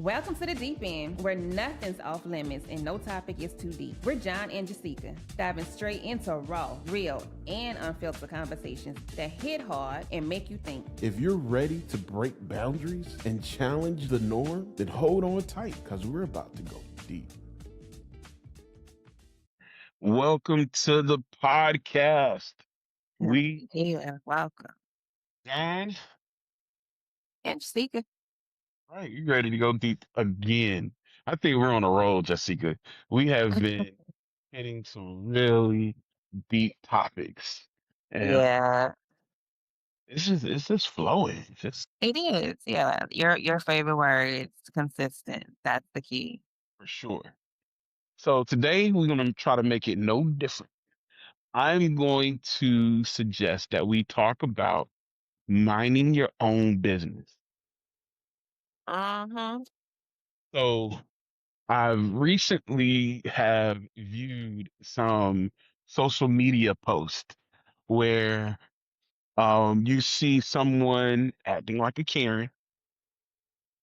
Welcome to the Deep End, where nothing's off limits and no topic is too deep. We're John and Jessica, diving straight into raw, real, and unfiltered conversations that hit hard and make you think. If you're ready to break boundaries and challenge the norm, then hold on tight, because we're about to go deep. Welcome to the podcast. We Yeah, welcome. and And Jessica. right, you ready to go deep again? I think we're on a roll, Jessica. We have been hitting some really deep topics, and Yeah, it's just flowing. It's just it is. Yeah, your favorite word is consistent. That's the key. for sure. So today we're gonna try to make it no different. I'm going to suggest that we talk about minding your own business. Mm-hmm. So I recently have viewed some social media posts where you see someone acting like a Karen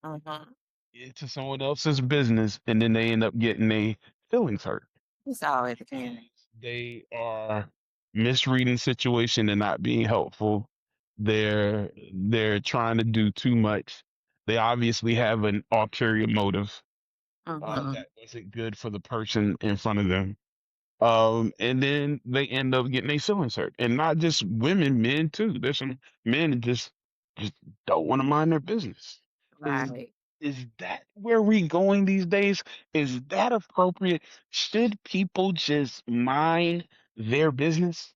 Mm-hmm. into someone else's business and then they end up getting their feelings hurt It's always a because Karen. they are misreading situation and not being helpful. They're trying to do too much. They obviously have an ulterior motive Mm-hmm. that wasn't good for the person in front of them. And then they end up getting their feelings hurt. And not just women, men too. There's some men that just don't want to mind their business. Is Right. is that where we going these days? Is that appropriate? Should people just mind their business?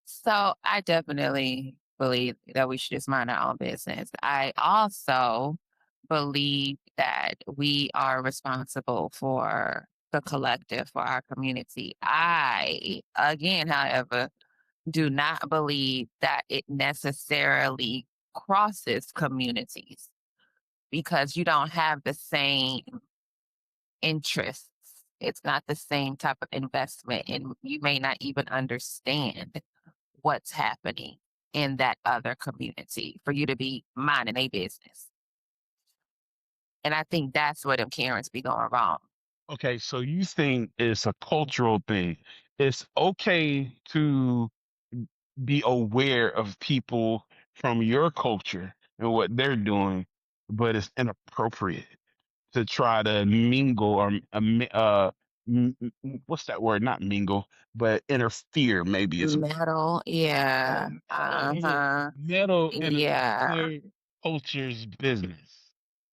So I definitely believe that we should just mind our own business. I also believe that we are responsible for the collective, for our community. I, again, however, do not believe that it necessarily crosses communities because you don't have the same interests. It's not the same type of investment, and you may not even understand what's happening in that other community for you to be minding a business. And I think that's where them Karens be going wrong. Okay, so you think it's a cultural thing. It's okay to be aware of people from your culture and what they're doing, but it's inappropriate to try to mingle or what's that word? Not mingle, but interfere. Maybe is Metal, yeah. Uh-huh. meddle in Yeah. another culture's business.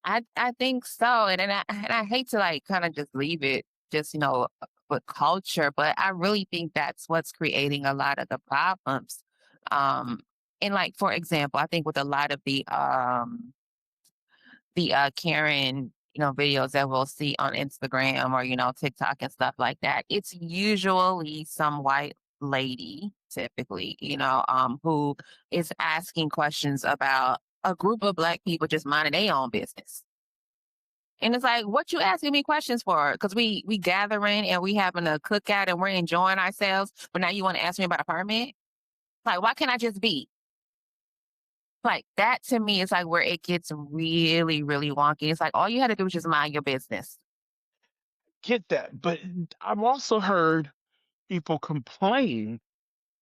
I think so, and I hate to like kind of just leave it just with culture, but I really think that's what's creating a lot of the problems. Um, and like for example, I think with a lot of the Karen videos that we'll see on Instagram or TikTok and stuff like that, it's usually some white lady typically who is asking questions about a group of black people just minding their own business. And it's like, what you asking me questions for? Because we gathering and we having a cookout and we're enjoying ourselves, but now you want to ask me about a permit? Like, why can't I just be? Like that to me is like where it gets really, really wonky. It's like all you had to do was just mind your business. Get that, but I've also heard people complain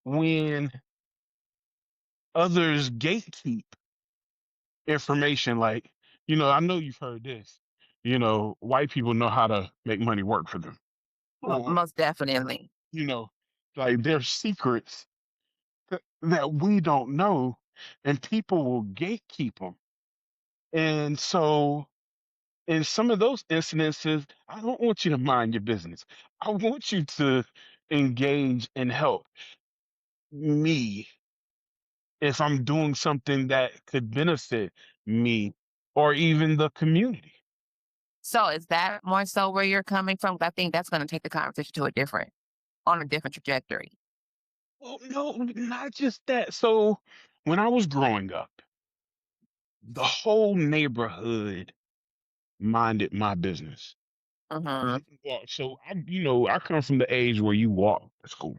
when others gatekeep information. Like, I know you've heard this. White people know how to make money work for them. Or, Most definitely. you know, like there's secrets that we don't know, and people will gatekeep them. And so, in some of those incidences, I don't want you to mind your business. I want you to engage and help me if I'm doing something that could benefit me or even the community. So is that more so where you're coming from? 'Cause I think that's going to take the conversation to on a different trajectory. Well, no, not just that. So when I was growing up, the whole neighborhood minded my business. Hmm. So I come from the age where you walk to school,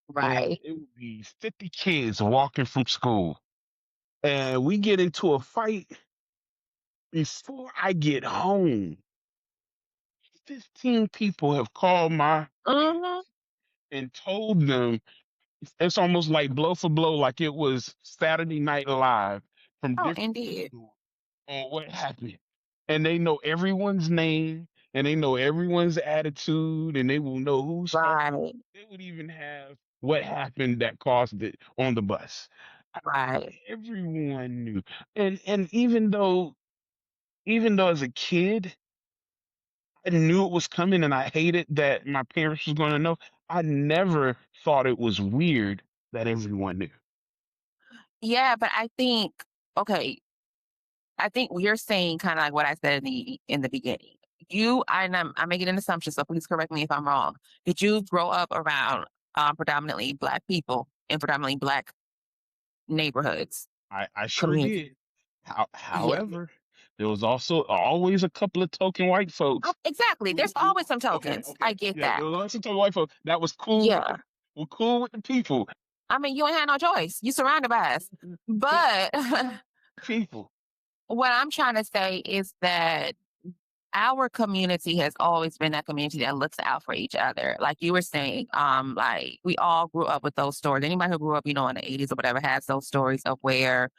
and Right. it would be 50 kids walking from school, and we get into a fight. before I get home, 15 people have called my Mm-hmm. parents and told them it's almost like blow for blow, like it was Saturday Night Live from Oh, different indeed. angles on what happened. And they know everyone's name and they know everyone's attitude and they will know who started. Right. They would even have what happened that caused it on the bus. I- Right. Everyone knew. And even though as a kid I knew it was coming and I hated that my parents was gonna know, I never thought it was weird that everyone knew. Yeah, but I think okay, I think you're saying kind of like what I said in the beginning. I'm making an assumption, so please correct me if I'm wrong. Did you grow up around predominantly black people in predominantly black neighborhoods, I sure communities? did. Yeah, However, there was also always a couple of token white folks exactly. There's who always some okay, tokens. I okay. get Yeah, that. there was always some token white folks that was cool with Yeah, the were cool with the people. I mean, you ain't had no choice. You surrounded by us. Cool But with people. what I'm trying to say is that our community has always been a community that looks out for each other. Like you were saying, like we all grew up with those stories. Anybody who grew up, in the 80s or whatever has those stories of where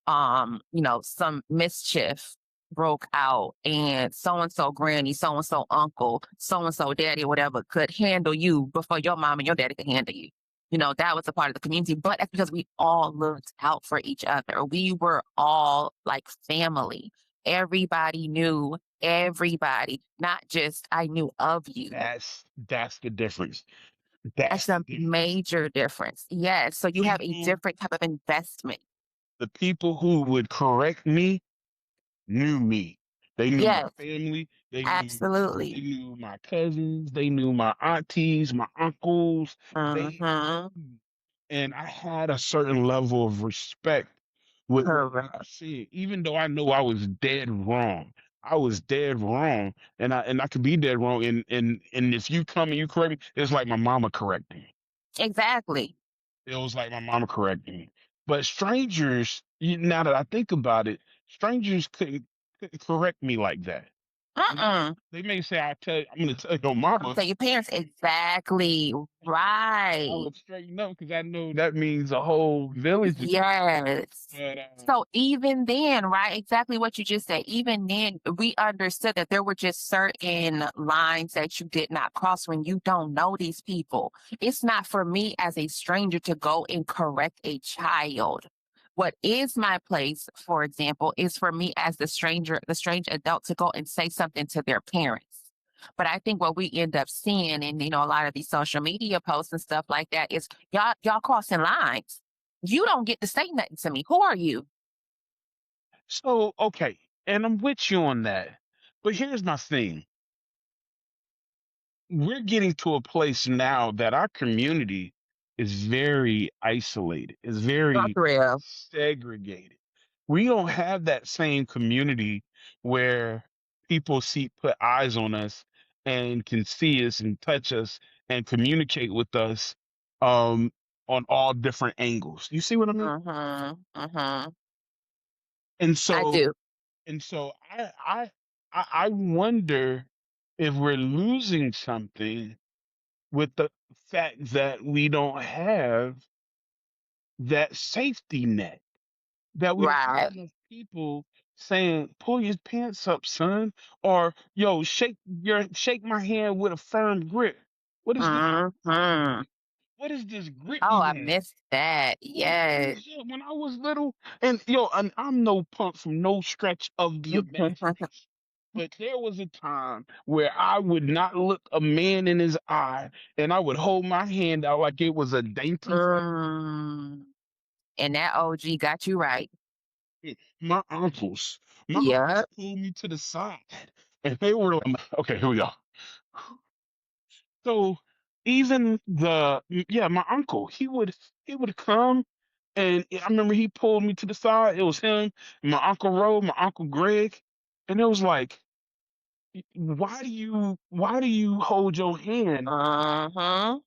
some mischief broke out and so granny, so and so uncle, so and so daddy, or whatever could handle you before your mom and your daddy could handle you. That was a part of the community, but that's because we all looked out for each other. We were all like family. Everybody knew everybody, not just I knew of you. That's the difference. That's That's the a difference. major difference. Yes. So you have a People different type of investment. the people who would correct me knew me. They knew my Yes, family. They absolutely. knew my cousins. They knew my aunties, my uncles. They Mm-hmm. knew. And I had a certain level of respect with what they were Correct. saying, even though I know I was dead wrong. I was dead wrong, and I could be dead wrong. And if you come and you correct me, it's like my mama correcting me. Exactly. It was like my mama correcting me. But strangers, now that I think about it, strangers couldn't correct me like that. Now, Mm-mm. they may say, I'm gonna tell your mama. So your parents, exactly. I Right. would straighten up because I know that means a whole village of people. Yes. But So even then, right, exactly what you just said, even then, we understood that there were just certain lines that you did not cross when you don't know these people. It's not for me as a stranger to go and correct a child. What is my place, for example, is for me as the strange adult to go and say something to their parents. But I think what we end up seeing in, a lot of these social media posts and stuff like that is y'all crossing lines. You don't get to say nothing to me. Who are you? so okay, and I'm with you on that. But here's my thing: we're getting to a place now that our community is very isolated, is Not very real. segregated. We don't have that same community where people put eyes on us and can see us and touch us and communicate with us um on all different angles. You see what I mean? Mm-hmm. Mm-hmm. And I so do. and so I wonder if we're losing something with the fact that we don't have that safety net, that we don't have Right. enough people saying, "Pull your pants up, son," or "Yo, shake my hand with a firm grip." What is this? Mm-hmm. What is this grip Oh, you I have? missed that. Yes. When I was little, and I'm no punk from no stretch of the imagination. But there was a time where I would not look a man in his eye, and I would hold my hand out like it was a dainty feather. Mm. And that OG got you right. My uncles, my uncles Yep. pulled me to the side, and they were like, "Okay, here we go." So even yeah, my uncle, he would come, and I remember he pulled me to the side. It was him, my uncle Ro, my uncle Greg, and it was like, why do you hold your hand? Mm-hmm.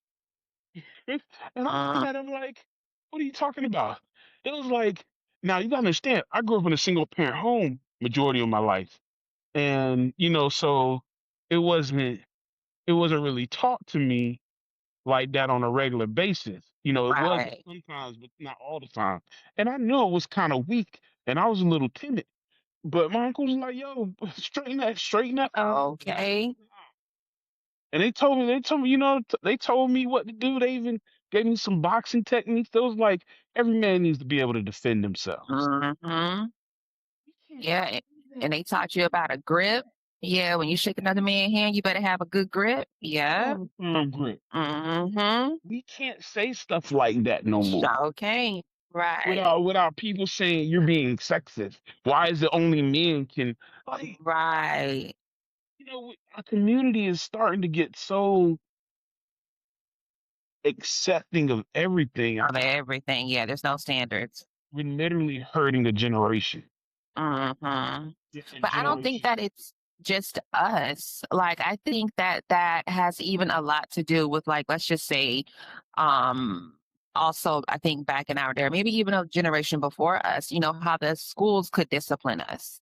And I'm looking at him like, what are you talking about? It was like, now you gotta understand, I grew up in a single parent home. majority of my life. And so it wasn't it wasn't really taught to me like that on a regular basis. It was Right. sometimes, but not all the time. And I knew it was kind of weak, and I was a little timid. But my uncle was like, "Yo, straighten that out." Okay. And they told me, they told me what to do. They even gave me some boxing techniques. They was like, every man needs to be able to defend themselves. Hmm. You can't Yeah. And they taught you about a grip. Yeah. When you shake another man's hand, you better have a good grip. Yeah. have a firm grip. Mm-hmm. We can't say stuff like that no more. Okay. Right. Without people saying you're being sexist. Why is it only men can like Right. our community is starting to get so accepting of everything. Of everything. Yeah. There's no standards. We're literally hurting a generation. Hmm. Different But I don't think generation. that it's just us. Like, I think that that has even a lot to do with, like, let's just say, um, also, I think back in our day, maybe even a generation before us, how the schools could discipline us.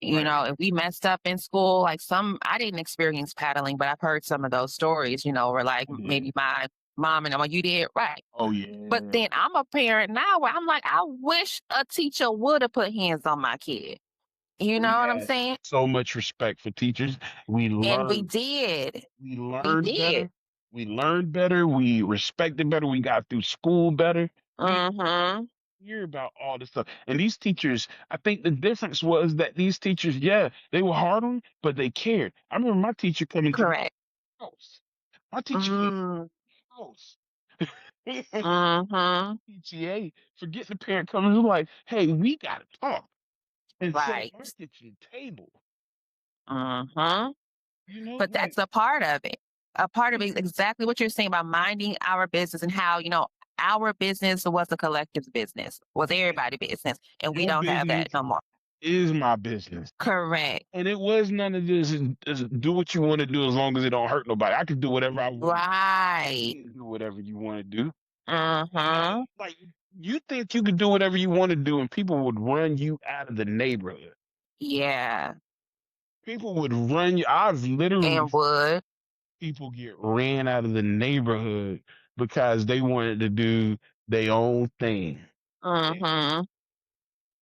Right. If we messed up in school, like I didn't experience paddling, but I've heard some of those stories, where like Oh yeah. maybe my mom and I'm like, you did right. Oh But yeah. then I'm a parent now where I'm like, I wish a teacher would have put hands on my kid. You We know what I'm had saying? so much respect for teachers. We And we learned did. we We learned did. better. We learned better. We respected better. We got through school better. We Mm-hmm. hear about all this stuff. And these teachers, I think the difference was that these teachers, yeah, they were hard on, but they cared. I remember my teacher coming to Correct. my house. My teacher came to Mm, my house. mm-hmm. PTA, forget the parent coming who's like, hey, we gotta talk and sit at Right. our kitchen table. Mm-hmm. But Like that's a part of it. A part of it is mhm, exactly what you're saying about minding our business and how, our business was a collective business, was everybody business. And we your don't have business that no more. is my business. Correct. And it was none of this is do what you want to do as long as it don't hurt nobody. I can do whatever I want to do. Right. You can do whatever you want to do. Mm-hmm. Like you think you can do whatever you want to do and people would run you out of the neighborhood. Yeah. People would run you. I've literally And would. people get ran out of the neighborhood because they wanted to do their own thing. Mm-hmm.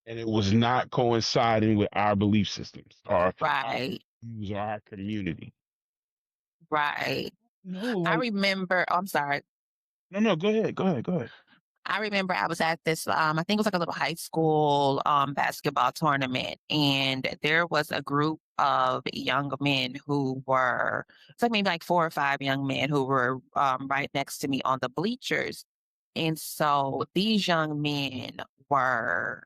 And it was not coinciding with our belief systems or our Right. views or our community. Right. No, I like remember, I'm sorry. no, go ahead, go ahead. I remember I was at this, I think it was like a little high school basketball tournament, and there was a group of young men who were, it's like maybe like 4 or 5 young men who were right next to me on the bleachers. And so these young men were,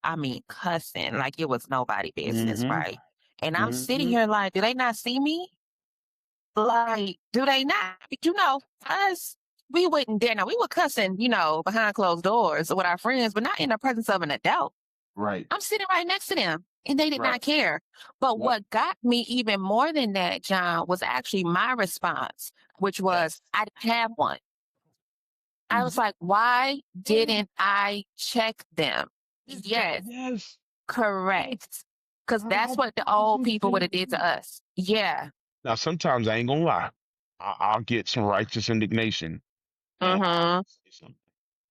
I mean, cussing like it was nobody business, Mm-hmm. right? And I'm sitting Mm-hmm. here like, do they not see me? Like, do they not? Us, we wouldn't dare. Now, we were cussing, behind closed doors with our friends, but not in the presence of an adult. Right. I'm sitting right next to them, and they did Right. not care. But Yep. what got me even more than that, John, was actually my response, which was, Yes. I didn't have one. I was like, why didn't I check them? Yes, Yes. correct. Because that's what the I old do the people would same have did to thing. us. Yeah. Now, sometimes I ain't gonna lie. I'll get some righteous indignation, and Mm-hmm. say something.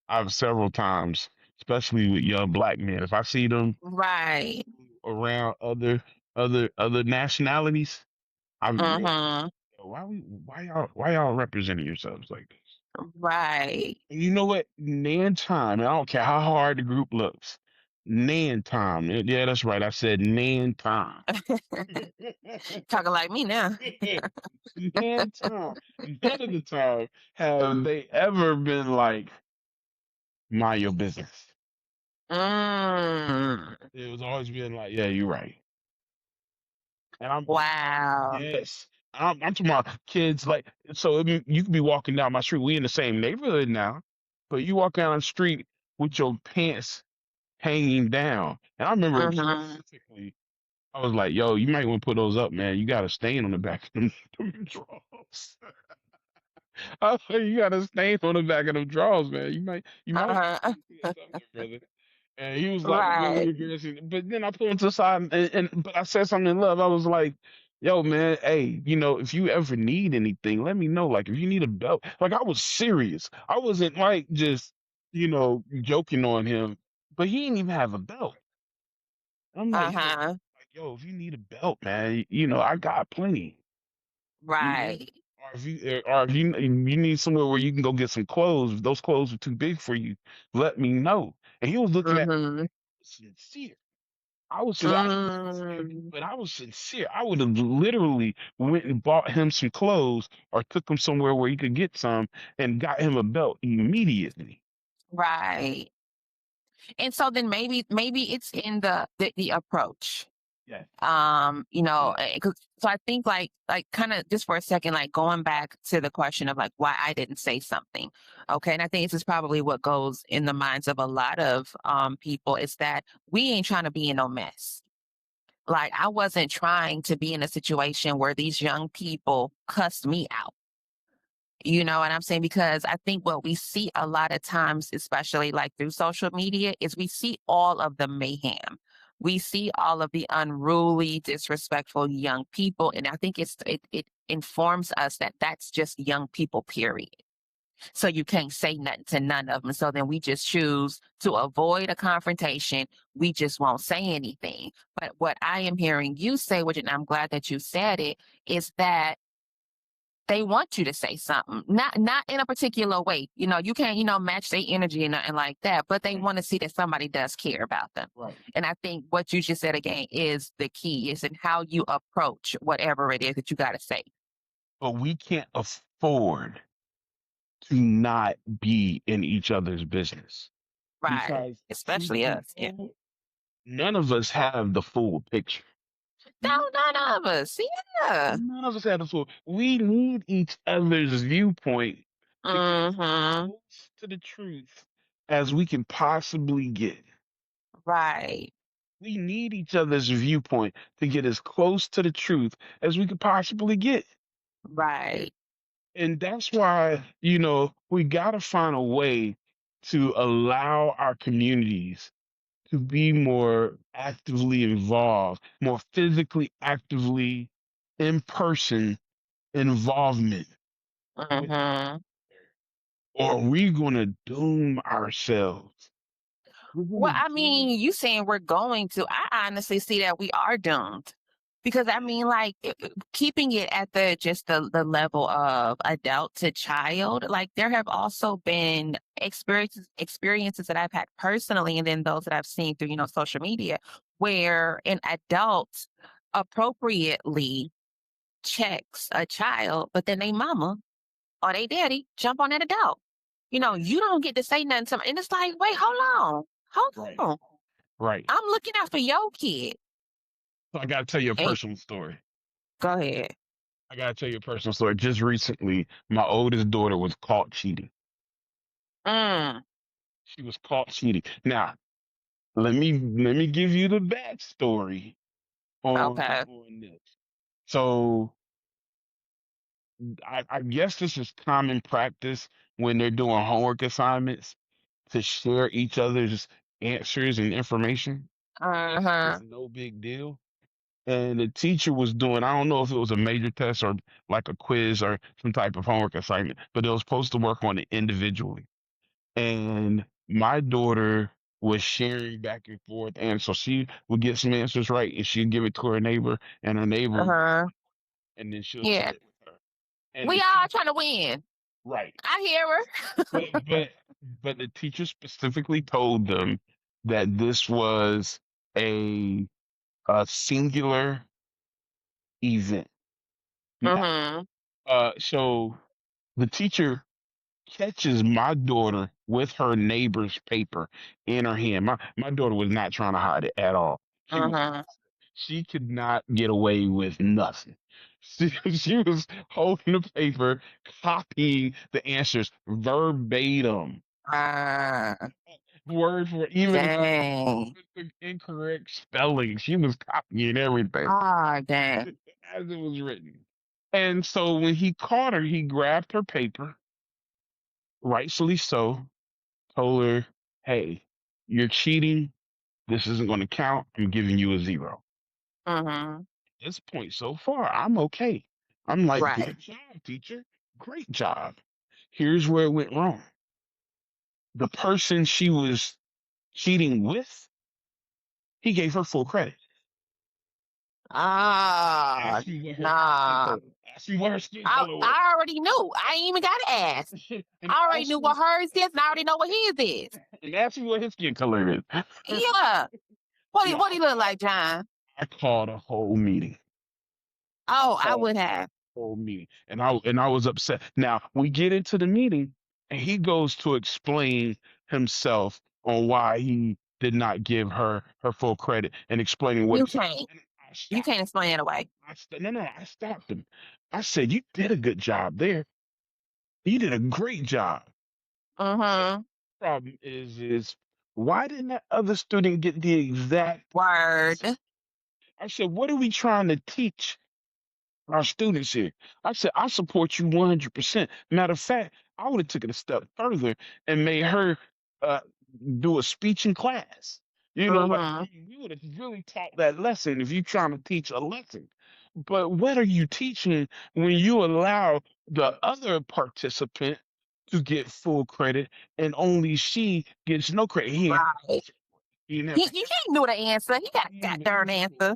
I've several times, especially with young black men. If I see them Right. around other nationalities, I'm real. Mm-hmm. Why y'all representing yourselves like this? Right. And you know what? Nan time. I don't care how hard the group looks. Nan time. Yeah, that's right. I said Nan time. Talking like me now. Nan time. None of the time have they ever been like, mind your business. Mm. It was always been like, yeah, you're right. And Wow. yes. I'm talking about kids like, so you could be walking down my street. We in the same neighborhood now, but you walk down the street with your pants hanging down. And I remember Mm-hmm. specifically, I was like, yo, you might want to put those up, man. You got a stain on the back of them drawers. I was like, you got a stain on the back of them drawers, man. You might Uh-huh. want to put something, brother. And he was like really Right. aggressive. But then I pulled him to the side and but I said something in love. I was like, yo, man, hey, if you ever need anything, let me know. Like if you need a belt. Like I was serious. I wasn't like just, joking on him. But he didn't even have a belt. I'm like, Uh-huh. yo, if you need a belt, man, I got plenty. You know? Right. Or if you need somewhere where you can go get some clothes, if those clothes are too big for you, let me know. And he was looking at Mm-hmm. sincere. I didn't mean it to him, Mm, but I was sincere. I would have literally went and bought him some clothes or took him somewhere where he could get some and got him a belt immediately. right. And so then maybe it's in the approach. Yeah. So I think like kind of just for a second, like going back to the question of like why I didn't say something. Okay. And I think this is probably what goes in the minds of a lot of people is that we ain't trying to be in no mess. Like I wasn't trying to be in a situation where these young people cussed me out. You know what I'm saying? Because I think what we see a lot of times, especially like through social media, is we see all of the mayhem. We see all of the unruly, disrespectful young people. And I think it informs us that that's just young people, period. So you can't say nothing to none of them. So then we just choose to avoid a confrontation. We just won't say anything. But what I am hearing you say, which and I'm glad that you said it, is that they want you to say something, not in a particular way. You can't, match their energy and nothing like that, but they Right. want to see that somebody does care about them. Right. And I think what you just said again is the key, is in how you approach whatever it is that you got to say. But we can't afford to not be in each other's business Right. because truth Especially be us. Yeah. told, none of us have the full picture. No, none of us. Yeah. None of us have the full. We need each other's viewpoint to get as Mm-hmm. close to the truth as we can possibly get. Right. We need each other's viewpoint to get as close to the truth as we could possibly get. Right. And that's why, we got to find a way to allow our communities to be more actively involved, more physically actively in person involvement with, Mm-hmm. or we're going to doom ourselves. We're going Well, to I doom. mean, you saying we're going to, I honestly see that we are doomed. Because I mean, like keeping it at the level of adult to child, like there have also been experiences that I've had personally, and then those that I've seen through, social media, where an adult appropriately checks a child, but then they mama or they daddy jump on that adult. You don't get to say nothing to them. And it's like, wait, hold on. Hold Right. on. Right. I'm looking out for your kid. So I got to tell you a And personal story. go ahead. I got to tell you a personal story. Just recently, my oldest daughter was caught cheating. Mm, She was caught cheating. Now, let me give you the backstory on okay. this. So I guess this is common practice when they're doing homework assignments to share each other's answers and information. It's Uh-huh. no big deal. And the teacher was doing, I don't know if it was a major test or like a quiz or some type of homework assignment, but it was supposed to work on it individually. And my daughter was sharing back and forth, and so she would get some answers right, and she'd give it to her neighbor, and her neighbor would, Uh-huh. and then she'll share Yeah. it with her. And We the all teacher, trying to win. right, I hear but her. but but the teacher specifically told them that this was a a singular event. Now, Mm-hmm. so the teacher catches my daughter with her neighbor's paper in her hand. My daughter was not trying to hide it at all. She was Mm-hmm. she could not get away with nothing. She was holding the paper, copying the answers verbatim, Uh, word for even dang. the incorrect spelling. She was copying everything Oh, dang. as it was written. And so when he caught her, he grabbed her paper, rightfully so, told her, "Hey, you're cheating. This isn't going to count. I'm giving you a 0. Mm-hmm. At this point so far, I'm okay. I'm like, Right. good job, teacher. Great job. Here's where it went wrong. The person she was cheating with, he gave her full credit. Ah, Ask me what her skin nah. color. Ask me what her skin I color was. I already knew. I ain't even gotta ask. and I already ask knew me what hers is, and I already know what his is. and ask me what his skin color is. Yeah. What No, what he look like, John? I called a whole meeting. Oh, I Called would have. a whole meeting, and I was upset. Now we get into the meeting, and he goes to explain himself on why he did not give her full credit and explaining what. You can't. And I You stopped. can't explain it away. No, I stopped him. I said, "You did a good job there. You did a great job." Mm-hmm. Problem is why didn't that other student get the exact Word. answer? I said, what are we trying to teach our students here? I said, I support you 100%. Matter of fact, I would have taken it a step further and made her uh, do a speech in class. Like Mm-hmm. we would have really taught that lesson if you're trying to teach a lesson. But what are you teaching when you allow the other participant to get full credit and only she gets no credit? Right. He never You can't know the answer. He got a goddamn answer.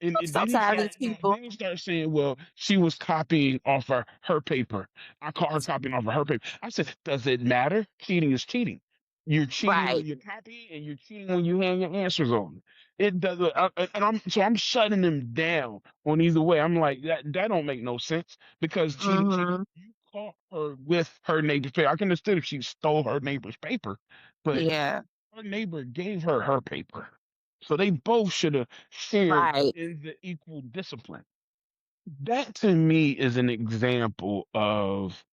I'm and so then he tired of started these no, people. then he started saying, well, she was copying off of her paper. I caught her copying off of her paper. I said, does it matter? Cheating is cheating. You're cheating when Right. you're copying, and you're cheating when you hand your answers on. It doesn't, and I'm shutting them down on either way. I'm like that don't make no sense because Mm-hmm. you caught her with her neighbor's paper. I can understand if she stole her neighbor's paper, but Yeah. her neighbor gave her her paper. So they both should have shared Right. in the equal discipline. That to me is an example of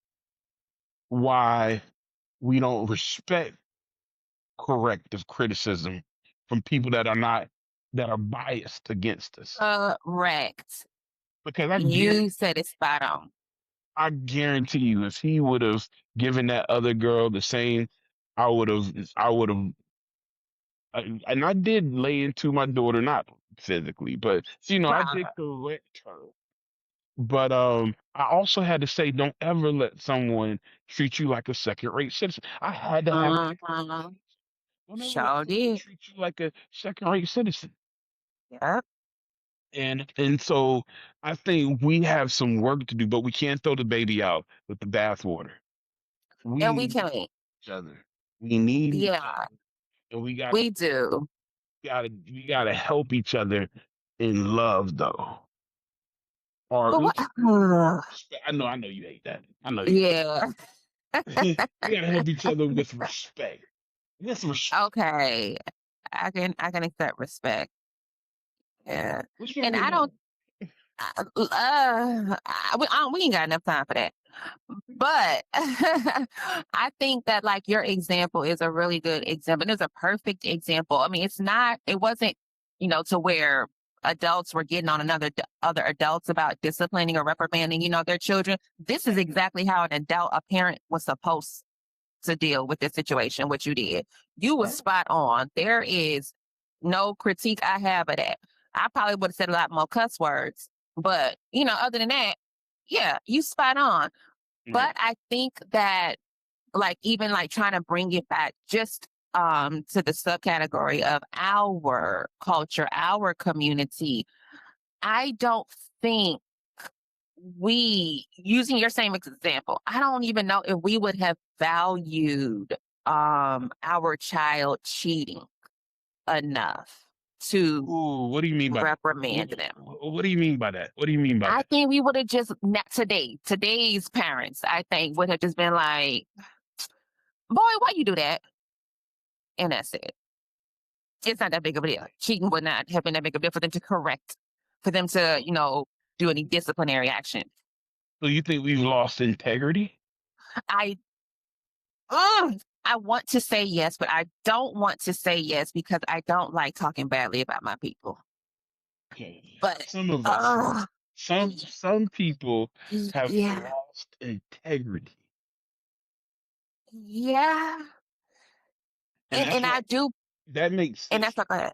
why we don't respect corrective criticism from people that are biased against us. Correct. Because You said it spot on. I guarantee you, if he would have given that other girl the same, I would have and I did lay into my daughter, not physically, but I did Right. correct her. But I also had to say, don't ever let someone treat you like a second-rate citizen. I had to have that Mm-hmm. conversation. Don't ever let Sure someone did. treat you like a second-rate citizen. Yep. And so I think we have some work to do, but we can't throw the baby out with the bathwater. We And we need can't. each other. We need each Yeah, other, and we got we do. we gotta help each other in love, though. Or But what? I know you hate that. I know you. Yeah. We gotta help each other with respect. With respect. Okay. I can accept respect. Yeah. What's wrong And with I love? don't. We ain't got enough time for that. But I think that like your example is a really good example. And it's a perfect example. I mean, it wasn't, to where adults were getting on other adults about disciplining or reprimanding, their children. This is exactly how a parent was supposed to deal with this situation, what you did. You were spot on. There is no critique I have of that. I probably would have said a lot more cuss words. But, other than that, yeah, you spot on. Right. But I think that like even like trying to bring it back just to the subcategory of our culture, our community, I don't think we using your same example, I don't even know if we would have valued our child cheating enough to Ooh, what do you mean by that? reprimand them. What do you mean by that? What do you mean by I that? think we would have just not today's parents, I think would have just been like, boy, why you do that? And that's it. It's not that big of a deal. Cheating would not have been that big of a deal for them to correct, for them to, do any disciplinary action. So you think we've lost integrity? I I want to say yes, but I don't want to say yes because I don't like talking badly about my people. Okay. But Some of us, uh, some people have yeah, lost integrity, yeah, and and that's and why. I do. That makes And sense. that's like,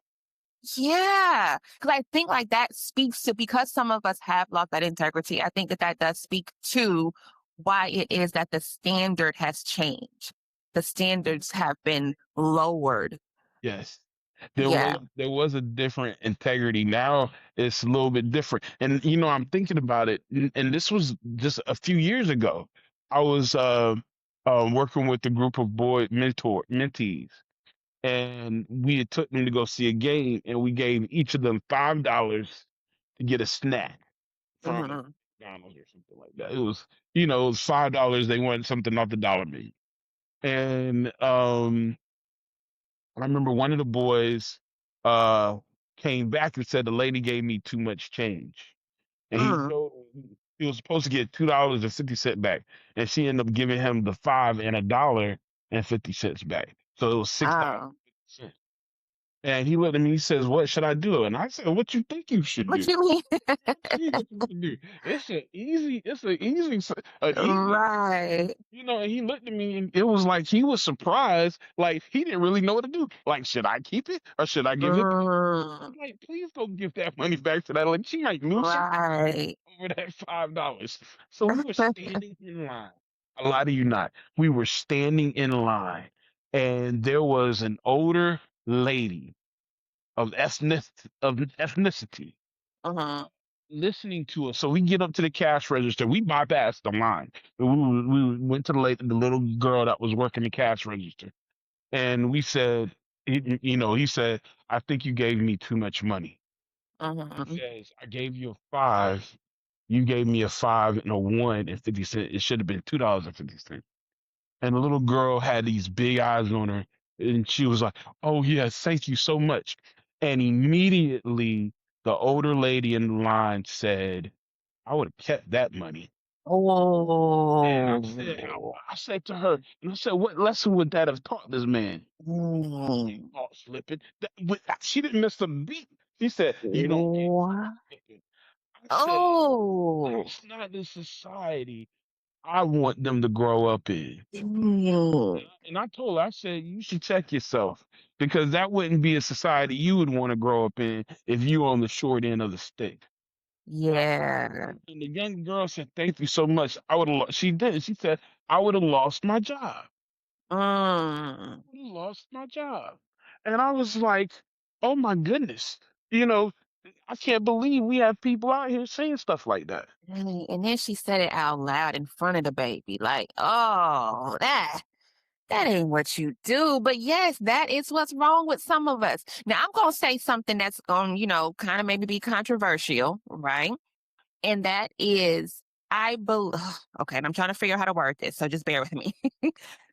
yeah, because I think like that speaks to, because some of us have lost that integrity. I think that that does speak to why it is that the standard has changed. The standards have been lowered. Yes. Yeah. There was a different integrity. Now it's a little bit different. And I'm thinking about it, and this was just a few years ago. I was working with a group of mentees, and we had took them to go see a game, and we gave each of them $5 to get a snack from Hmm. McDonald's or something like that. It was $5. They wanted something off the dollar menu. And I remember one of the boys uh came back and said the lady gave me too much change. And Mm. he was supposed to get $2.50 back. And she ended up giving him the five and $1.50 back. So it was Oh, $6.50. And he looked at me, he says, "What should I do?" And I said, "What you think you should what do?" you mean? It's an easy Right. and he looked at me and it was like he was surprised, like he didn't really know what to do. Like, should I keep it or should I give it back? I'm Mm. like, please don't give that money back to that. Like, she might lose some Right. over that $5. So we were standing in line. A lie to you not. We were standing in line, and there was an older lady of ethnicity Hmm. listening to us. So we get up to the cash register. We bypassed the line. We went to the little girl that was working the cash register, and we said, he said, "I think you gave me too much money." He Hmm. says, "I gave you a five. You gave me a five and a 1.50 cents. It should have been $2.50." And the little girl had these big eyes on her, and she was like, "Oh yes, thank you so much." And immediately, the older lady in the line said, "I would have kept that money." And Oh. I said to her, and I said, "What lesson would that have taught this man?" She Mm. caught slipping. She didn't miss a beat. She said, "You don't get What? slipping." I said, Oh. "That's not the society I want them to grow up in." Mm. And I told her, I said, "You should check yourself because that wouldn't be a society you would want to grow up in if you on the short end of the stick." And, Yeah. and the young girl said, "Thank you so much." I would have. She did. She said, "I would have lost my job. Mm. I would have lost my job." And I was like, "Oh my goodness!" You know, I can't believe we have people out here saying stuff like that. Dang, and then she said it out loud in front of the baby, like, "Oh, that ain't what you do." But yes, that is what's wrong with some of us. Now, I'm gonna say something that's going, kind of maybe be controversial, right? And that is, I believe. Okay, and I'm trying to figure out how to word this, so just bear with me.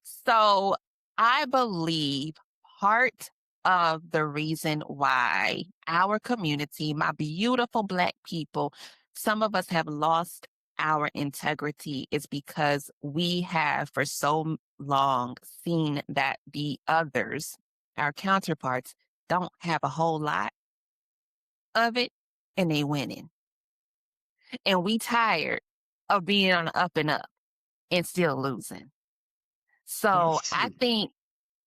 So, I believe part of the reason why our community, my beautiful Black people, some of us have lost our integrity is because we have for so long seen that the others, our counterparts, don't have a whole lot of it and they winning. And we tired of being on the up and up and still losing. So That's I true. think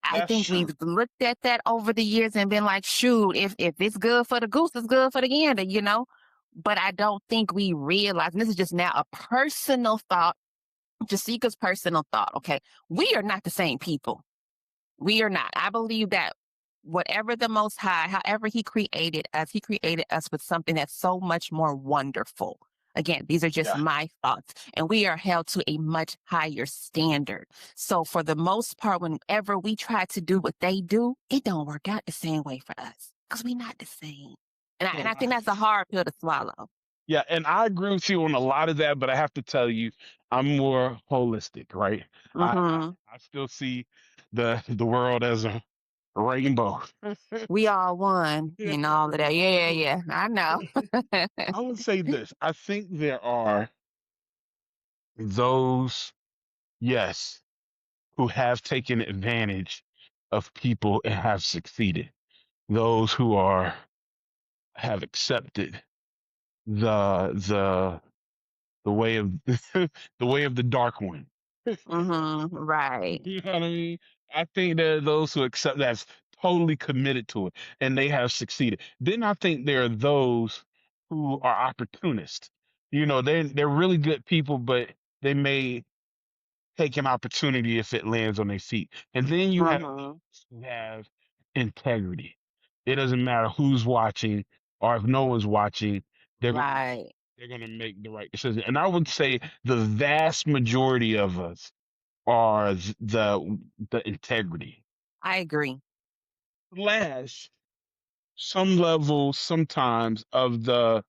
I That's think we've true. looked at that over the years and been like, shoot, if it's good for the goose, it's good for the gander. But I don't think we realize, and this is just now a personal thought, Jessica's personal thought. Okay. We are not the same people. We are not. I believe that whatever the Most High, however He created us with something that's so much more wonderful. Again, these are just Yeah. my thoughts, and we are held to a much higher standard. So, for the most part, whenever we try to do what they do, it don't work out the same way for us because we're not the same. And I Yeah. think that's a hard pill to swallow. Yeah, and I agree with you on a lot of that, but I have to tell you, I'm more holistic, right? Hmm. I still see the world as a rainbow. We all won Yeah. and all of that. Yeah, yeah, yeah. I know. I would say this. I think there are those, yes, who have taken advantage of people and have succeeded. Those who have accepted the the way of the way of the dark one. Right. You know what I mean? I think there are those who accept that's totally committed to it and they have succeeded. Then I think there are those who are opportunists. They're really good people, but they may take an opportunity if it lands on their feet. And then you have Mm-hmm. those who have integrity. It doesn't matter who's watching or if no one's watching, they're gonna Right. they're gonna make the right decision. And I would say the vast majority of us are the integrity. I agree. Slash some level sometimes of the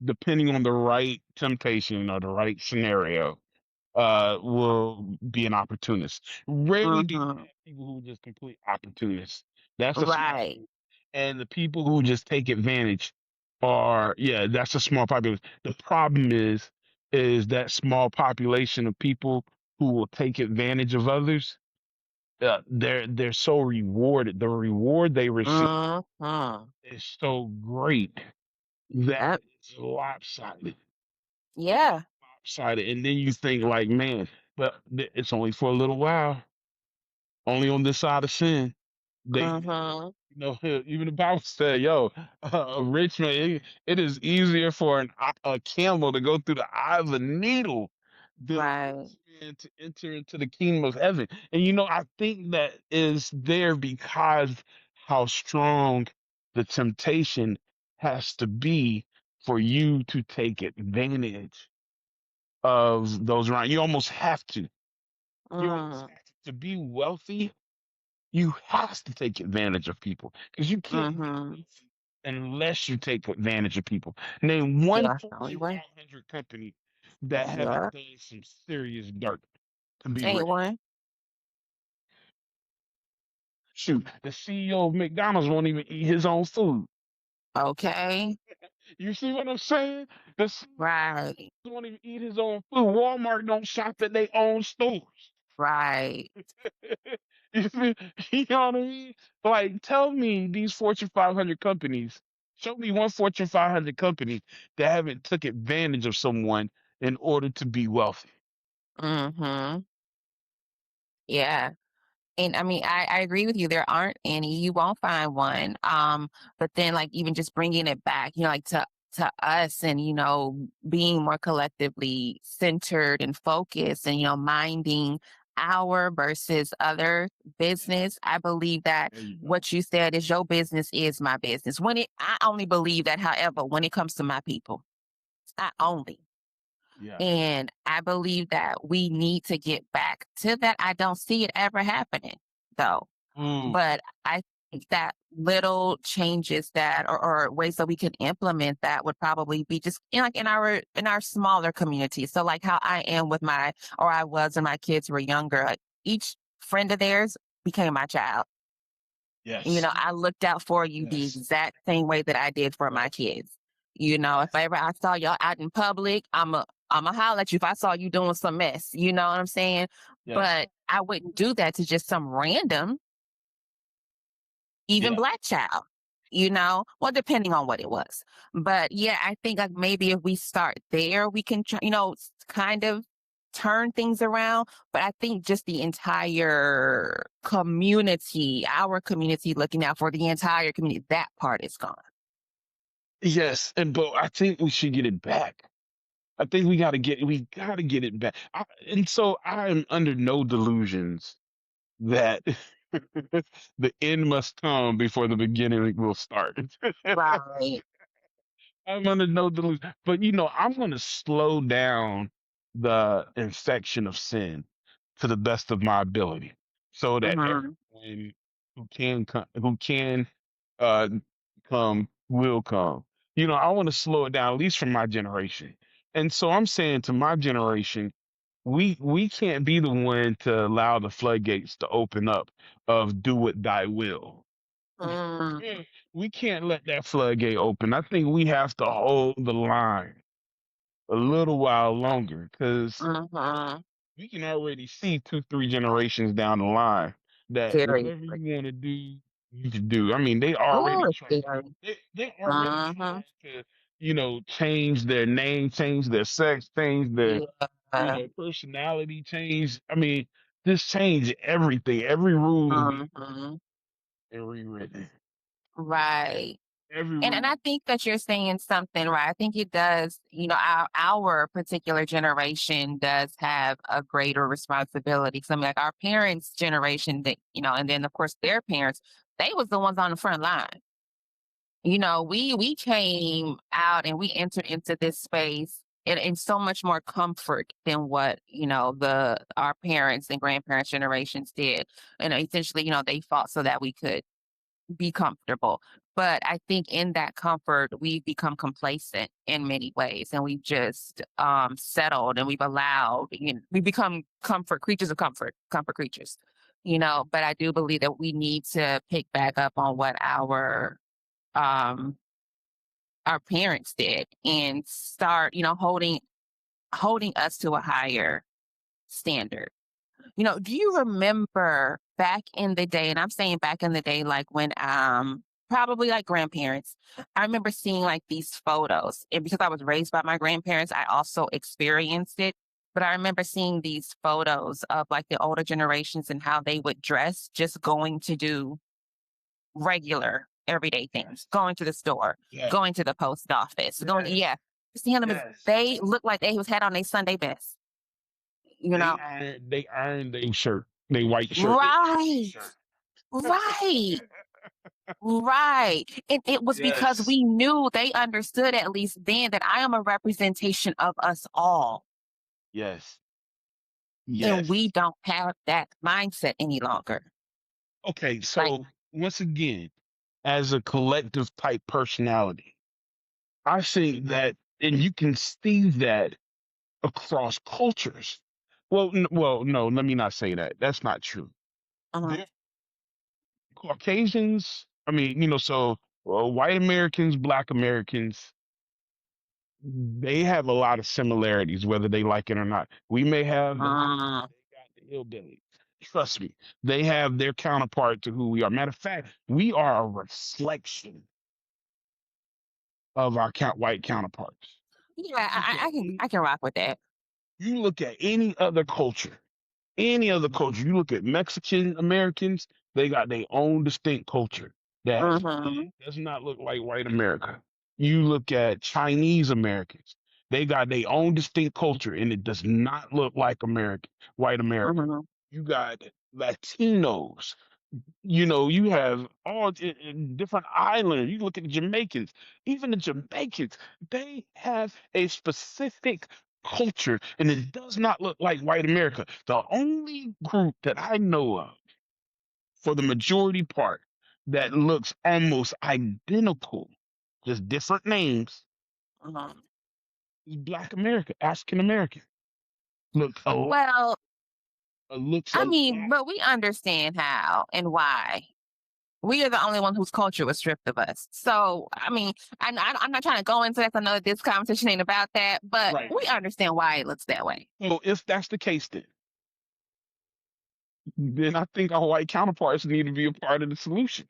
depending on the right temptation or the right scenario will be an opportunist. Rarely do you Mm-hmm. have people who just complete opportunists. That's a small Right. group. And the people who just take advantage are, yeah, that's a small population. The problem is that small population of people who will take advantage of others. They're so rewarded. The reward they receive Mm-hmm. is so great that Yep. it's lopsided. It's Yeah. lopsided. And then you think like, man, but it's only for a little while. Only on this side of sin. Mm-hmm. Even the Bible said, "Yo, a rich man, it is easier for a camel to go through the eye of a needle than a Right. rich man to enter into the kingdom of heaven." And I think that is there because how strong the temptation has to be for you to take advantage of those around. You almost have to. You almost Mm-hmm. have to be wealthy. You have to take advantage of people because you can't get Mm-hmm. wealthy unless you take advantage of people. Name one Yeah. The only Fortune way. 500 company that haven't Yeah. done some serious dirt to be Ain't rich. one. Shoot, the CEO of McDonald's won't even eat his own food. Okay. You see what I'm saying? The Right. CEO won't even eat his own food. Walmart don't shop at their own stores. Right. You feel- you know what I mean? Like, tell me these Fortune 500 companies. Show me one Fortune 500 company that haven't took advantage of someone in order to be wealthy. Mm-hmm. Yeah. And I mean, I agree with you. There aren't any. You won't find one. But then like even just bringing it back, like to us and being more collectively centered and focused and minding our versus other business. I believe that There you go. what you said is your business is my business. I only believe that, however, when it comes to my people, I only. Yes. And I believe that we need to get back to that. I don't see it ever happening though. Mm, But I think that little changes that or ways that we can implement that would probably be just like in our smaller community. So like how I am with I was when my kids were younger. Like each friend of theirs became my child. yes. I looked out for you the Yes. exact same way that I did for my Yes. kids. If Yes. ever I saw y'all out in public, I'm a holler at you if I saw you doing some mess. You know what I'm saying? Yes. But I wouldn't do that to just some random, even Yeah. black child. Well, depending on what it was. But yeah, I think like maybe if we start there, we can, kind of turn things around. But I think just the entire community, our community looking out for the entire community, that part is gone. Yes. But I think we should get it back. I think we gotta get it back. And so I am under no delusions that the end must come before the beginning will start. Right. I'm under no delusion. But I'm gonna slow down the infection of sin to the best of my ability. So that Hmm. everyone who can uh come will come. I want to slow it down, at least from my generation. And so I'm saying to my generation, we can't be the one to allow the floodgates to open up of do what thy will. Mm. We can't let that floodgate open. I think we have to hold the line a little while longer because Hmm. we can already see 2, 3 generations down the line that Very. whatever you want to do, you can do. I mean, they already Oh, try. very. They already Hmm. tried to, change their name, change their sex, change their, Yeah. personality, change. I mean, just change everything, every rule. Hmm. and rewritten. Right. And Everyone. I think that you're saying something right. I think it does, our particular generation does have a greater responsibility. So I mean, like our parents' generation that, and then of course their parents, they was the ones on the front line. We came out and we entered into this space in so much more comfort than what, the our parents and grandparents generations did. And essentially, they fought so that we could be comfortable. But I think in that comfort, we've become complacent in many ways, and we've just settled, and we've allowed. We become creatures of comfort creatures. But I do believe that we need to pick back up on what um, our parents did and start, holding us to a higher standard. Do you remember back in the day, and I'm saying back in the day, like when probably like grandparents, I remember seeing like these photos. And because I was raised by my grandparents, I also experienced it. But I remember seeing these photos of like the older generations and how they would dress just going to do regular everyday things, going to the store, Yes. going to the post office, going, Yes. yeah. Seeing them as Yes. they looked like they was had on their Sunday best, you know? They ironed their shirt, they white shirt, they Right. shirt. Right. Right. And it was because Yes. we knew they understood at least then that I am a representation of us all. Yes. And Yes. we don't have that mindset any longer. Okay, Like, so once again, as a collective type personality, I think that, and you can see that across cultures. Well, no, let me not say that. That's not true. uh The Caucasians, I mean, so white Americans, Black Americans, they have a lot of similarities, whether they like it or not. We may have the uh, they got the hillbilly. Trust me, they have their counterpart to who we are. Matter of fact, we are a reflection of our white counterparts. yeah, Look at I can rock with that. you look at any other culture. You look at Mexican Americans, they got their own distinct culture that Mm-hmm. does not look like white America. You look at Chinese Americans, they got their own distinct culture, and it does not look like white America. Mm-hmm. You got Latinos. You have all in different islands. You look at the Jamaicans, even the Jamaicans, they have a specific culture, and it does not look like white America. The only group that I know of, for the majority part, that looks almost identical, just different names, Mm-hmm. is Black America, African American. Look a lot, Well, looks a I lot. mean, but we understand how and why. We are the only one whose culture was stripped of us. So, I mean, I'm not trying to go into that. I know that this conversation ain't about that, but Right. we understand why it looks that way. So if that's the case, then I think our white counterparts need to be a part of the solution.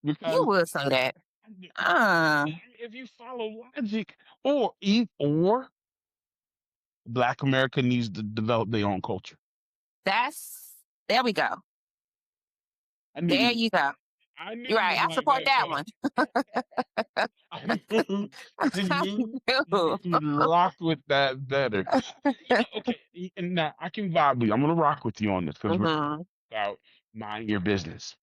You Because would say that. Uh, if you follow logic, or Black America needs to develop their own culture. there we go. I There knew you go. I knew You're you right. was I like support that, that so one. I knew, I I knew do. you would rock with that better. Okay, and now I can vibe with you. I'm gonna rock with you on this because we're Mhm, about mind your business.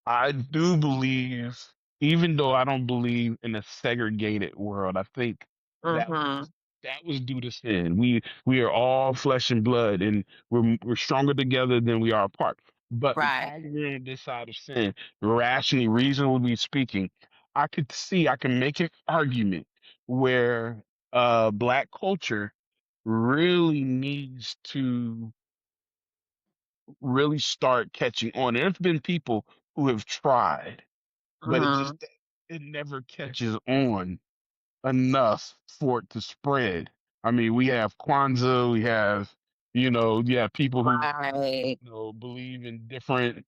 I do believe, even though I don't believe in a segregated world, I think that mhm. that was due to sin. We are all flesh and blood, and we're stronger together than we are apart. But Right. because we're on this side of sin, rationally, reasonably speaking, I can make an argument where Black culture really needs to really start catching on. There's been people who have tried, but Mhm. it never catches on enough for it to spread. I mean, we have Kwanzaa, we have, people who, Right. believe in different,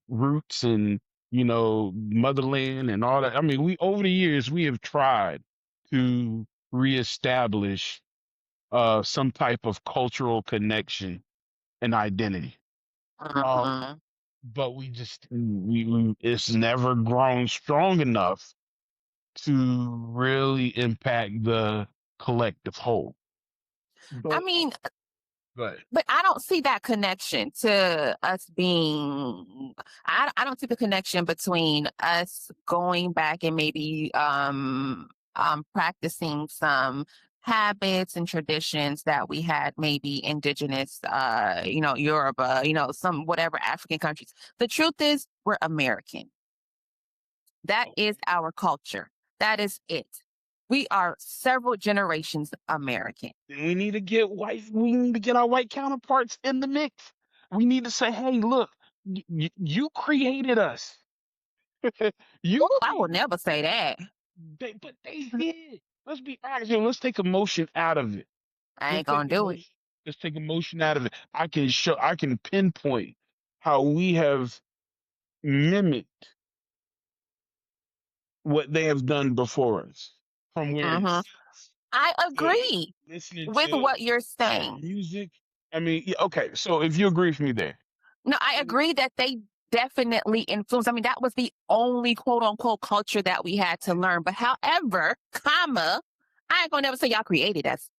roots and, motherland and all that. I mean, we over the years we have tried to reestablish some type of cultural connection and identity. Um, Mhm. but we it's never grown strong enough to really impact the collective whole. I But mean, but but I don't see that connection to us being. I don't see the connection between us going back and maybe practicing some habits and traditions that we had maybe indigenous Europe, some whatever African countries. The truth is we're American. That is our culture. That is it. We are several generations American. we need to get white. We need to get our white counterparts in the mix. We need to say, "Hey, look, you created us. You Ooh, I will created." never say that. But they did. Let's be honest here. Let's take emotion out of it. I Let's ain't gonna take do it. emotion. Let's take emotion out of it. I can pinpoint how we have mimicked what they have done before us. From wearing Hmm. suits I to agree listening with to what you're saying. music. I mean, yeah, okay. So if you agree with me there, No, I agree that they definitely influenced. I mean, that was the only quote unquote culture that we had to learn. But however, comma, I ain't gonna never say y'all created us.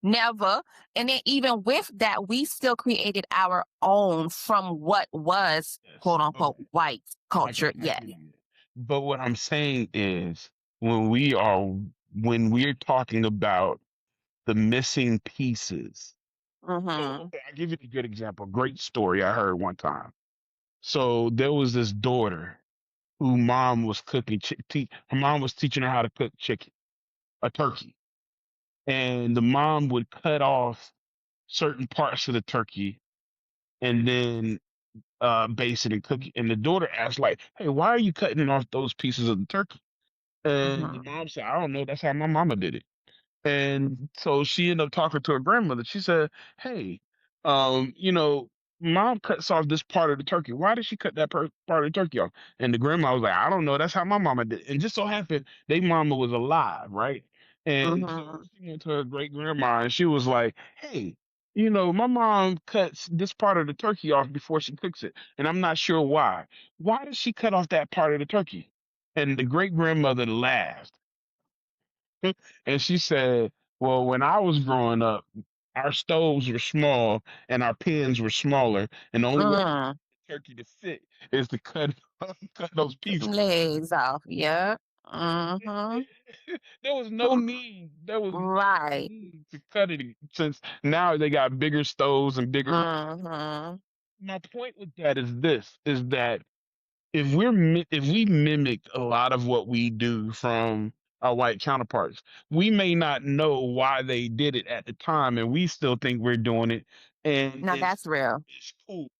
Never. And then even with that, we still created our own from what was yes. quote unquote Okay. white culture. I Yes. give you that. But what I'm saying is when we are when we're talking about the missing pieces. So Mm-hmm. okay, I'll give you a good example. Great story I heard one time. So there was this daughter who mom was cooking. Her mom was teaching her how to cook chicken, a turkey, and the mom would cut off certain parts of the turkey and then base it and cook it. And the daughter asked, like, "Hey, why are you cutting off those pieces of the turkey?" And the Mm-hmm. mom said, "I don't know. That's how my mama did it." And so she ended up talking to her grandmother. She said, "Hey, you know, mom cuts off this part of the turkey. Why did she cut that part of the turkey off?" And the grandma was like, "I don't know. That's how my mama did." And just so happened, they mama was alive, right? And so Mm-hmm. she went to her great grandma, and she was like, "Hey, you know, my mom cuts this part of the turkey off before she cooks it, and I'm not sure why. Why did she cut off that part of the turkey?" And the great grandmother laughed. And she said, "Well, when I was growing up, our stoves were small and our pans were smaller, and the only way Mm. for the turkey to fit is to cut cut those pieces." Legs off. Yeah. Mm-hmm. There was no need. There was no Right. need to cut it since now they got bigger stoves and bigger. Mm-hmm. My point with that is this: is that if we mimic a lot of what we do from our white counterparts, we may not know why they did it at the time, and we still think we're doing it, and Now that's real. it's cool.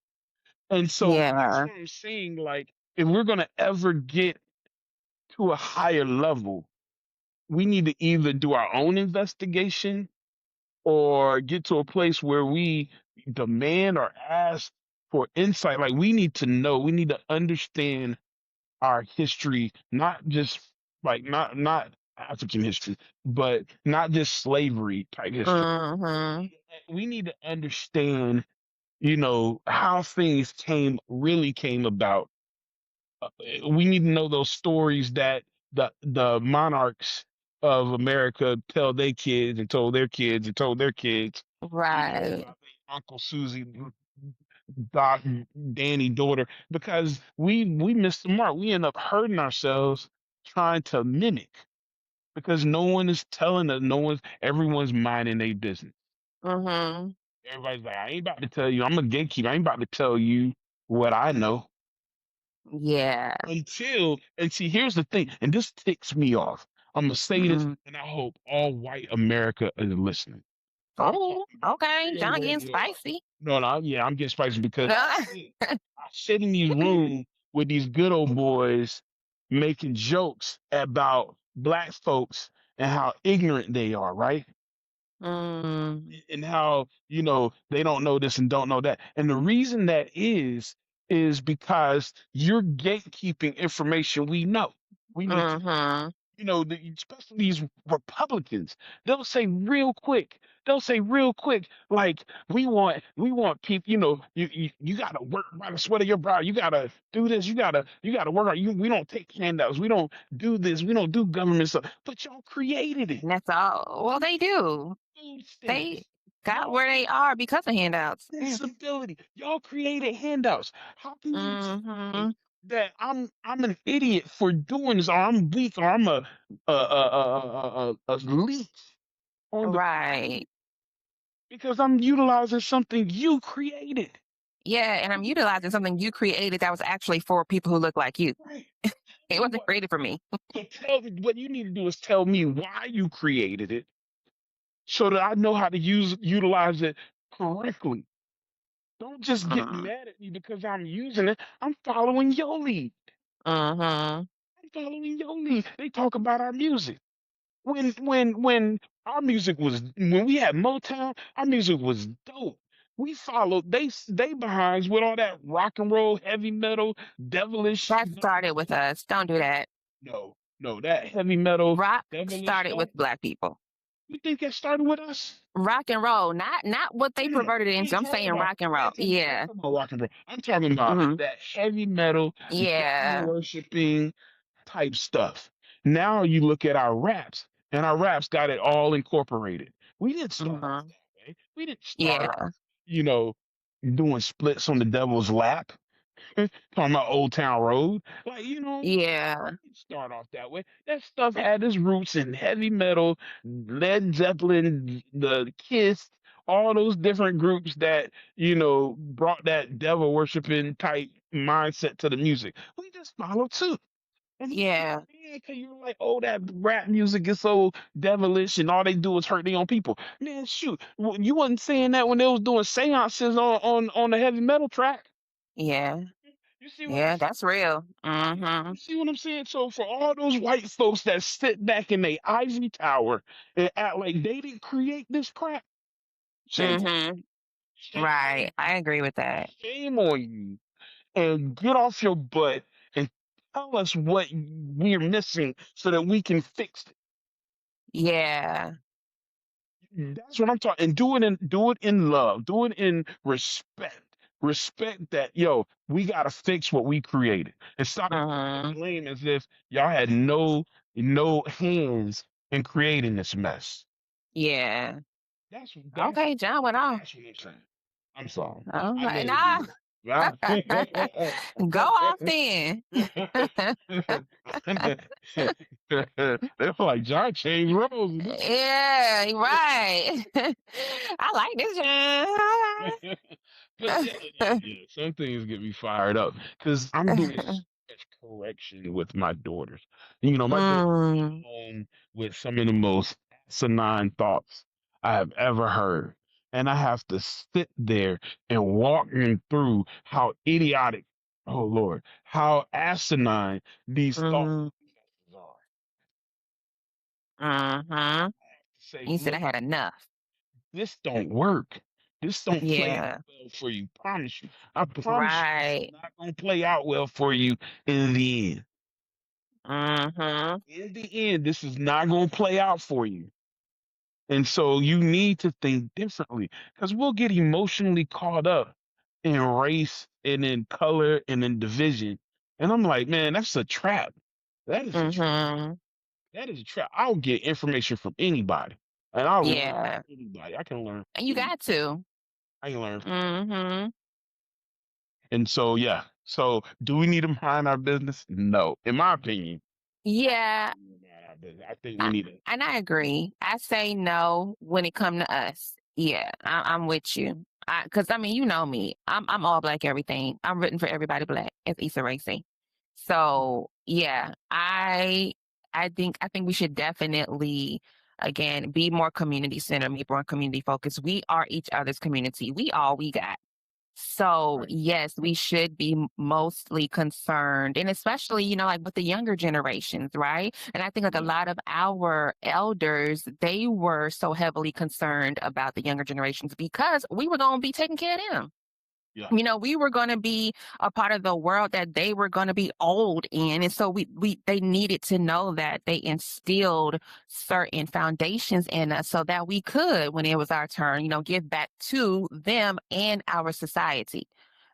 And so that's Yeah. what I'm saying. Like, if we're gonna ever get to a higher level, we need to either do our own investigation or get to a place where we demand or ask for insight. Like, we need to know, we need to understand our history, not just like not African history, but not just slavery type history. Mm-hmm. We need to understand, you know, how things really came about. We need to know those stories that the monarchs of America tell their kids and told their kids and told their kids. You know, Right. about their Uncle Susie, Doc, Danny, daughter, because we missed the mark. We end up hurting ourselves trying to mimic because no one is telling us. Everyone's minding their business. Mm-hmm. Everybody's like, "I ain't about to tell you. I'm a gatekeeper. I ain't about to tell you what I know." Yeah. And see, here's the thing, and this ticks me off. I'm gonna say this, Mm. and I hope all white America is listening. So I'm Oh, talking about okay. real John getting radio. spicy. No, no, yeah, I'm getting spicy because I sit in these rooms with these good old boys making jokes about black folks and how ignorant they are, right? Mm, And how, you know, they don't know this and don't know that. And the reason that is because you're gatekeeping information we know. We need to mm-hmm. especially these Republicans, they'll say real quick, like we want people, you gotta work by the sweat of your brow. You gotta do this. You gotta work on you. We don't take handouts. We don't do this. We don't do government stuff. But y'all created it. And that's all. Well, they do. Food They stamps. got Y'all where they are because of handouts. disability. Y'all created handouts. How can you tell Mm-hmm. me that I'm an idiot for doing this, or I'm weak, or I'm a leech on the Right. because I'm utilizing something you created. Yeah, and I'm utilizing something you created that was actually for people who look like you. Right. It Me wasn't what? created for me. So what you need to do is tell me why you created it, so that I know how to utilize it correctly. Don't just get Mm. mad at me because I'm using it. I'm following your lead. Mm-hmm. I'm following your lead. They talk about our music. When our music was when we had Motown, our music was dope. We followed they behinds with all that rock and roll, heavy metal, devilish. That started with us. Don't do that. No, that heavy metal, Rock devilish started stuff. with black people. You think that started with us? Rock and roll, not what they No. perverted it I into. ain't I'm talking saying about. rock and I roll. ain't talking, I ain't Yeah. talking about rock and roll. I'm talking about Hmm. that heavy metal, devil Yeah. worshiping type stuff. Now you look at our raps, and our raps got it all incorporated. We didn't start off Hmm. that way. We didn't start Yeah. off, you know, doing splits on the devil's lap. Talking about Old Town Road. Like, Yeah. didn't start off that way. That stuff had its roots in heavy metal, Led Zeppelin, the Kiss, all those different groups that, brought that devil worshiping type mindset to the music. We just followed suit. And you get Yeah. mad because you're like, oh, that rap music is so devilish and all they do is hurt their own people. Man, shoot. You wasn't saying that when they was doing seances on the heavy metal track. Yeah. You see what I'm Yeah. saying? That's real. You Hmm. you see what I'm saying? So for all those white folks that sit back in their ivory tower and act like they didn't create this crap, shame on Hmm. shame on Right. I agree with that. shame on you. And get off your butt and tell us what we're missing so that we can fix it. Yeah. That's what I'm talking. And do it in love. Do it in respect. Respect that, we gotta fix what we created. And stop taking Hmm. blame as if y'all had no hands in creating this mess. Yeah. That's Okay, John went off. that's what I'm saying. I'm sorry. I Okay. know Nah. you. Right? Go off then. They're like John changed roles in this Yeah, right. I like this one. John. But yeah, yeah, some things get me fired up because I'm doing so much correction with my daughters. My daughters come Mm, home with some of the most asinine thoughts I have ever heard. And I have to sit there and walk them through how idiotic, oh Lord, how asinine these thought mm, processes are. mm-hmm. Say, You said I look, had enough. this don't work. This don't play out Yeah, well for you. Promise you. I promise you, this is right. not gonna play out well for you in the end. Mm-hmm. In the end, this is not gonna play out for you. And so you need to think differently because we'll get emotionally caught up in race and in color and in division. And I'm like, man, that's a trap. That is a trap. Mm-hmm. That is a trap. I'll get information from anybody. And I'll learn from Yeah. anybody. I can learn from And you anybody. got to. I can learn from Mm-hmm. And so, yeah. So, do we need to mind our business? No. In my opinion, Yeah, mind our business. I think we I, need to. and I agree. I say no when it come to us. Yeah, I'm with you. Cause I mean, you know me. I'm all black everything. I'm written for everybody black, as Issa Rae say. So yeah, I think we should definitely again be more community centered, be more community focused. We are each other's community. We all we got. So, Right. yes, we should be mostly concerned, and especially, like with the younger generations, right? And I think like a Yeah. lot of our elders, they were so heavily concerned about the younger generations because we were going to be taking care of them. Yeah. We were going to be a part of the world that they were going to be old in, and so they needed to know that they instilled certain foundations in us so that we could, when it was our turn, give back to them and our society.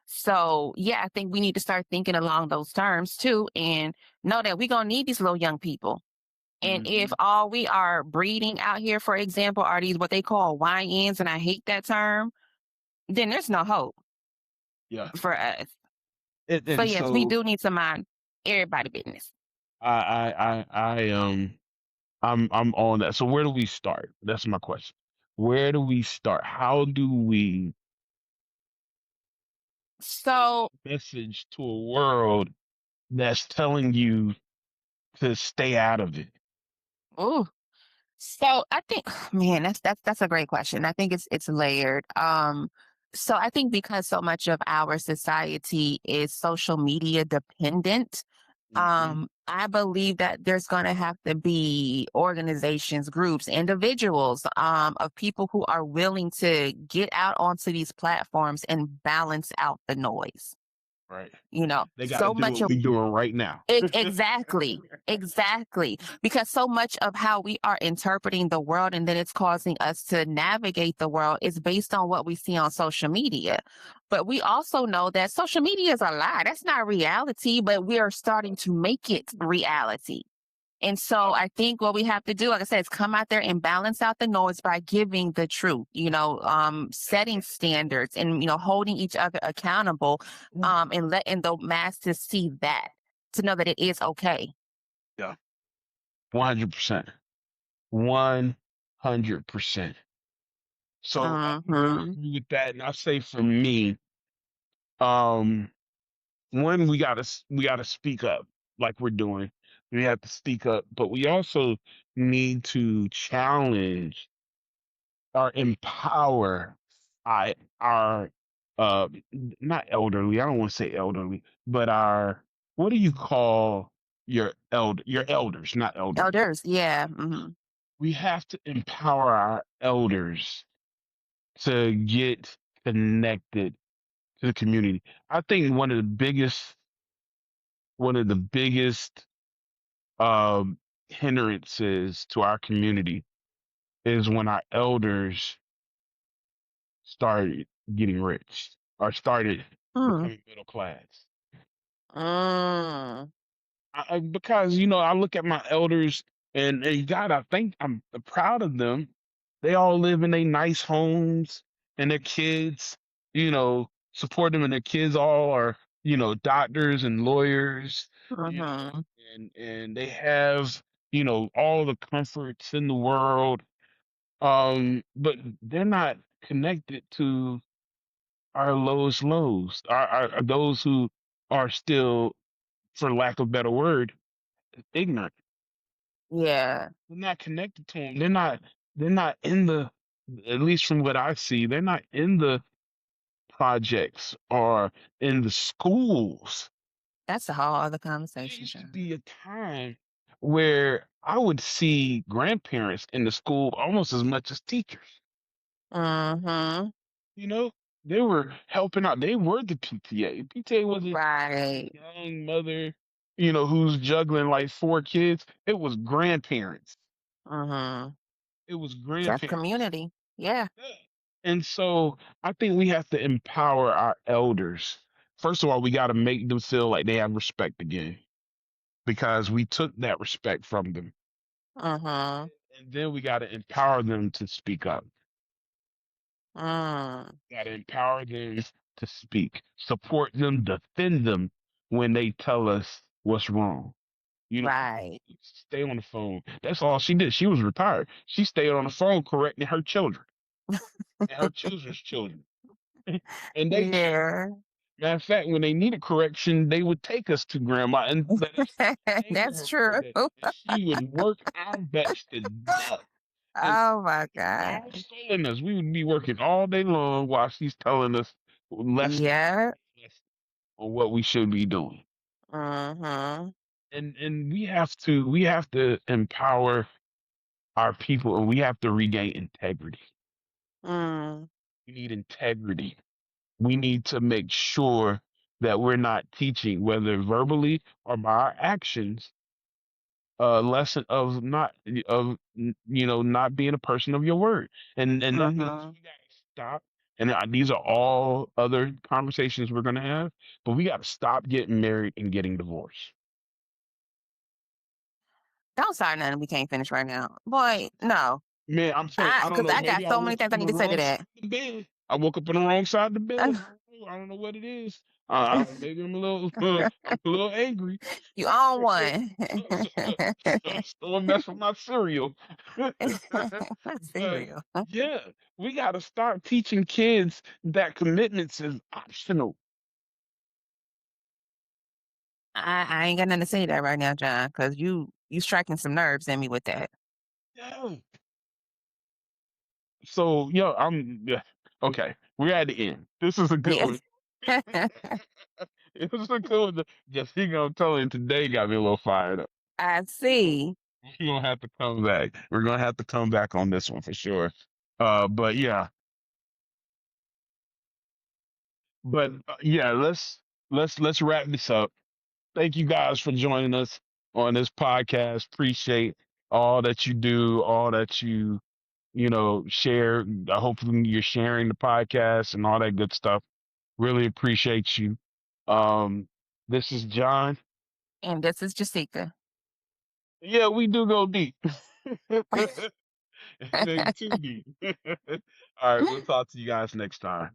So yeah, I think we need to start thinking along those terms too, and know that we're going to need these little young people. And if Hmm. all we are breeding out here, for example, are these what they call YNs, and I hate that term, then there's no hope Yeah. for us. So And yes, we so do need to mind everybody business. I'm on that. So where do we start? That's my question. Where do we start? How do we So, message to a world that's telling you to stay out of it? ooh, so I think, man, that's a great question. I think it's layered. So I think because so much of our society is social media dependent, Hmm. I believe that there's going to have to be organizations, groups, individuals, of people who are willing to get out onto these platforms and balance out the noise. Right. They got to So do much what of we're doing right now. exactly, exactly. Because so much of how we are interpreting the world and then it's causing us to navigate the world is based on what we see on social media. But we also know that social media is a lie. That's not reality, but we are starting to make it reality. And so I think what we have to do, like I said, is come out there and balance out the noise by giving the truth, setting standards and, holding each other accountable, and letting the masses see that to know that it is okay. Yeah. 100%. 100%. So I Hmm. agree with that, and I say for me, um, one, we gotta speak up like we're doing. We have to speak up, but we also need to challenge or empower our not elderly. I don't want to say elderly, but our, what do you call your elders, not elderly. Elders, yeah. Hmm. We have to empower our elders to get connected to the community. I think one of the biggest um, hindrances to our community is when our elders started getting rich or started Mm. becoming middle class. Mm. Because I look at my elders, and God, I think I'm proud of them. They all live in their nice homes, and their kids, support them, and their kids all are, doctors and lawyers, you know, Hmm. and they have, all the comforts in the world. But they're not connected to our lowest lows, our those who are still, for lack of a better word, ignorant. Yeah. They're not connected to them. They're not in the, at least from what I see, they're not in the projects or in the schools. That's a whole other There conversation, used to Sean. be a time where I would see grandparents in the school almost as much as teachers. Hmm. You know, they were helping out. They were the PTA. PTA wasn't Right. young mother, who's juggling like four kids. It was grandparents. Hmm. It was That's grandparents. community. Yeah. Yeah. And so I think we have to empower our elders. First of all, we got to make them feel like they have respect again, because we took that respect from them. Hmm. And then we got to empower them to speak up. Mm. Got to empower them to speak, support them, defend them when they tell us what's wrong. My mom Right. used to stay on the phone. That's all she did. She was retired. She stayed on the phone correcting her children and her children's children. And they, Yeah. matter of fact, when they needed correction, they would take us to grandma and let us anger That's her for a true. day. And she would work our butts to death. And Oh my all gosh. scolding us. We would be working all day long while she's telling us lesson Yeah. on what we should be doing. Mhm. And we have to empower our people, and we have to regain integrity. Mm. We need integrity. we need to make sure that we're not teaching, whether verbally or by our actions, a lesson of not being a person of your word, and that's what Hmm. we gotta stop. And these are all other conversations we're gonna have, but we gotta stop getting married and getting divorced. Don't start nothing we can't finish right now. Boy, no. Man, I'm saying, I don't Because know. I got Maybe I so many woke up things I on need the to say to wrong side that. of the bed. I woke up on the wrong side of the bed. I don't know what it is. Maybe I'm a little, I'm a little angry. You own one. Don't mess with my cereal. Not But cereal. yeah, we got to start teaching kids that commitments is optional. I ain't got nothing to say to that right now, John, because you striking some nerves in me with that. Yeah. So, yeah. Okay. We're at the end. This is a good Yes. one. It was a good one. Just he gonna tell you today got me a little fired up. I see. We're gonna have to come back. We're gonna have to come back on this one for sure. But yeah, yeah, let's wrap this up. Thank you guys for joining us on this podcast. Appreciate all that you do, all that you share. Hopefully you're sharing the podcast and all that good stuff. Really appreciate you. Um, this is John. And this is Jessica. Yeah, we do go deep. Maybe too deep. All right, we'll talk to you guys next time.